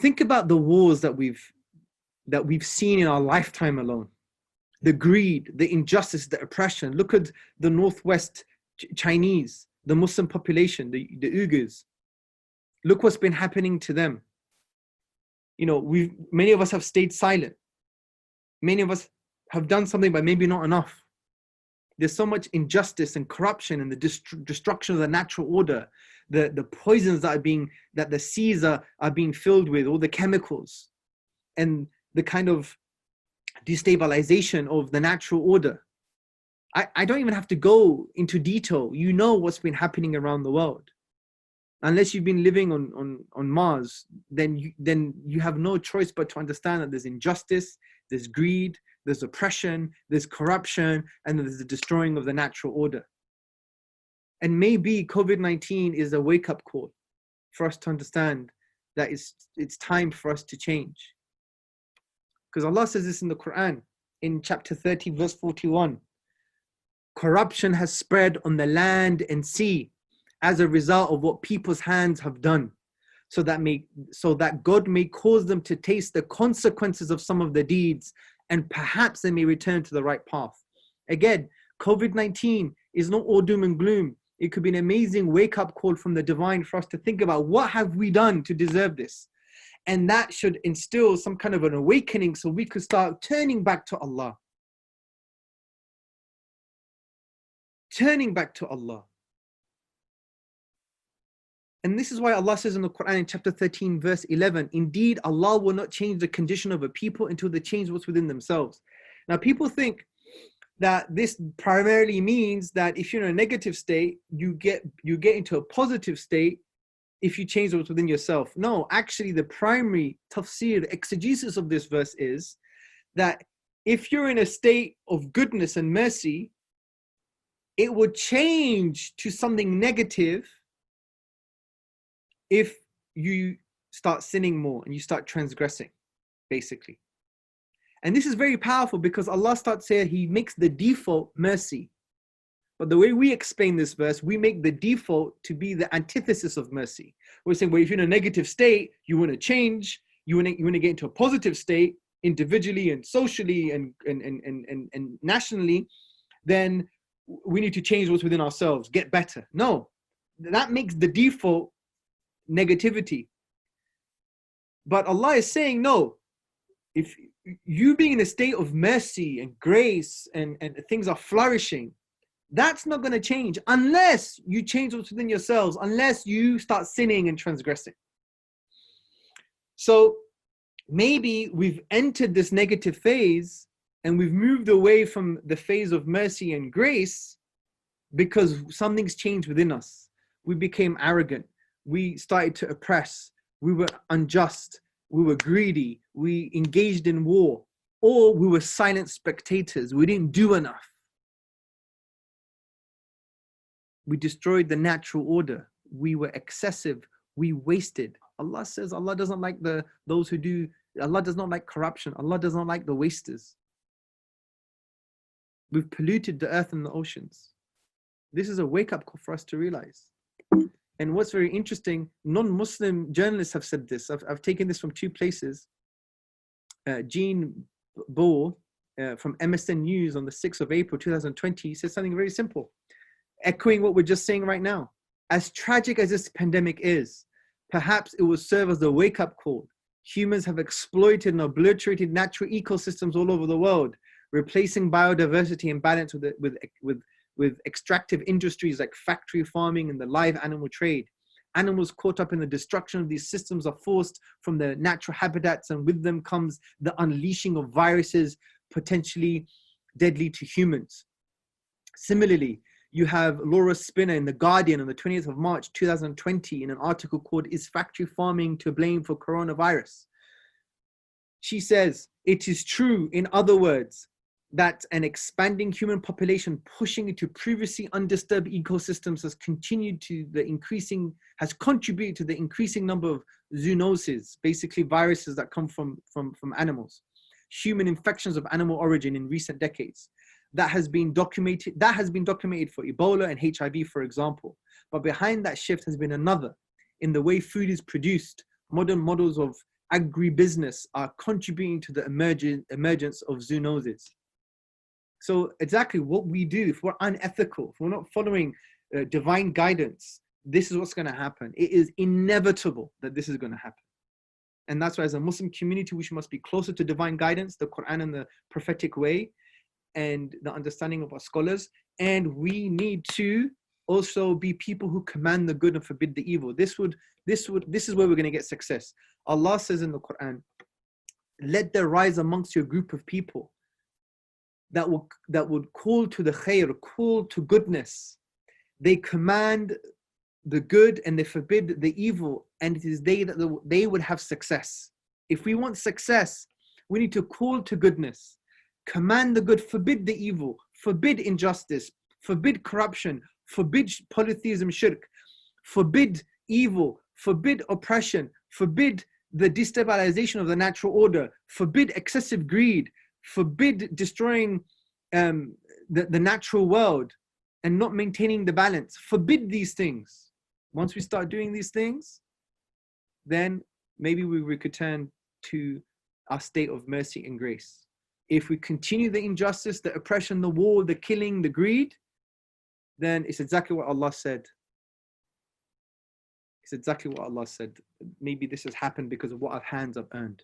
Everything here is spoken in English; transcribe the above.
Think about the wars that we've seen in our lifetime alone. The greed, the injustice, the oppression. Look at the Northwest Chinese, the Muslim population, the Uyghurs. Look what's been happening to them. You know, many of us have stayed silent. Many of us have done something, but maybe not enough. There's so much injustice and corruption and the destruction of the natural order, the poisons that the seas are being filled with, all the chemicals, and the kind of destabilization of the natural order. I don't even have to go into detail. You know what's been happening around the world. Unless you've been living on Mars, then you have no choice but to understand that there's injustice, there's greed, there's oppression, there's corruption, and there's the destroying of the natural order. And maybe COVID-19 is a wake-up call for us to understand that it's time for us to change. Because Allah says this in the Quran, in chapter 30, verse 41. Corruption has spread on the land and sea as a result of what people's hands have done, so that God may cause them to taste the consequences of some of their deeds, and perhaps they may return to the right path. Again, COVID-19 is not all doom and gloom. It could be an amazing wake-up call from the divine for us to think about, what have we done to deserve this? And that should instill some kind of an awakening so we could start turning back to Allah. Turning back to Allah. And this is why Allah says in the Quran in chapter 13, verse 11, indeed, Allah will not change the condition of a people until they change what's within themselves. Now, people think that this primarily means that if you're in a negative state, you get into a positive state if you change what's within yourself. No, actually, the primary tafsir, the exegesis of this verse is that if you're in a state of goodness and mercy, it would change to something negative if you start sinning more and you start transgressing, basically. And this is very powerful because Allah starts here, He makes the default mercy. But the way we explain this verse, we make the default to be the antithesis of mercy. We're saying, well, if you're in a negative state, you want to change, you want to get into a positive state, individually and socially and nationally, then we need to change what's within ourselves, get better. No, that makes the default negativity. But Allah is saying, no, if you being in a state of mercy and grace and things are flourishing, that's not going to change unless you change what's within yourselves, unless you start sinning and transgressing. So maybe we've entered this negative phase and we've moved away from the phase of mercy and grace because something's changed within us. We became arrogant. We started to oppress. We were unjust. We were greedy. We engaged in war. Or we were silent spectators. We didn't do enough. We destroyed the natural order. We were excessive. We wasted. Allah says Allah doesn't like those who do. Allah does not like corruption. Allah does not like the wasters. We've polluted the earth and the oceans. This is a wake-up call for us to realize. And what's very interesting, non-Muslim journalists have said this. I've taken this from two places. 𝐁𝐚𝐥𝐚𝐝 from MSN News on the 6th of April 2020 says something very simple, echoing what we're just saying right now. As tragic as this pandemic is, perhaps it will serve as a wake-up call. Humans have exploited and obliterated natural ecosystems all over the world, replacing biodiversity and balance with extractive industries like factory farming and the live animal trade. Animals caught up in the destruction of these systems are forced from their natural habitats, and with them comes the unleashing of viruses potentially deadly to humans. Similarly, you have Laura Spinner in The Guardian on the 20th of March 2020 in an article called "Is Factory Farming to Blame for Coronavirus?" She says, it is true, in other words, that an expanding human population pushing into previously undisturbed ecosystems has contributed to the increasing number of zoonoses, basically viruses that come from animals, human infections of animal origin in recent decades. That has been documented for Ebola and HIV, for example. But behind that shift has been another in the way food is produced. Modern models of agribusiness are contributing to the emergence of zoonoses. So exactly what we do, if we're unethical, if we're not following divine guidance, this is what's going to happen. It is inevitable that this is going to happen. And that's why as a Muslim community, we must be closer to divine guidance, the Quran and the prophetic way, and the understanding of our scholars. And we need to also be people who command the good and forbid the evil. This is where we're going to get success. Allah says in the Quran, let there rise amongst you a group of people that would call to the khair, call to goodness. They command the good and they forbid the evil, and it is they would have success. If we want success, we need to call to goodness, command the good, forbid the evil, forbid injustice, forbid corruption, forbid polytheism, shirk, forbid evil, forbid oppression, forbid the destabilization of the natural order, forbid excessive greed, forbid destroying the natural world and not maintaining the balance. Forbid these things. Once we start doing these things, then maybe we return to our state of mercy and grace. If we continue the injustice, the oppression, the war, the killing, the greed, then it's exactly what Allah said. It's exactly what Allah said. Maybe this has happened because of what our hands have earned.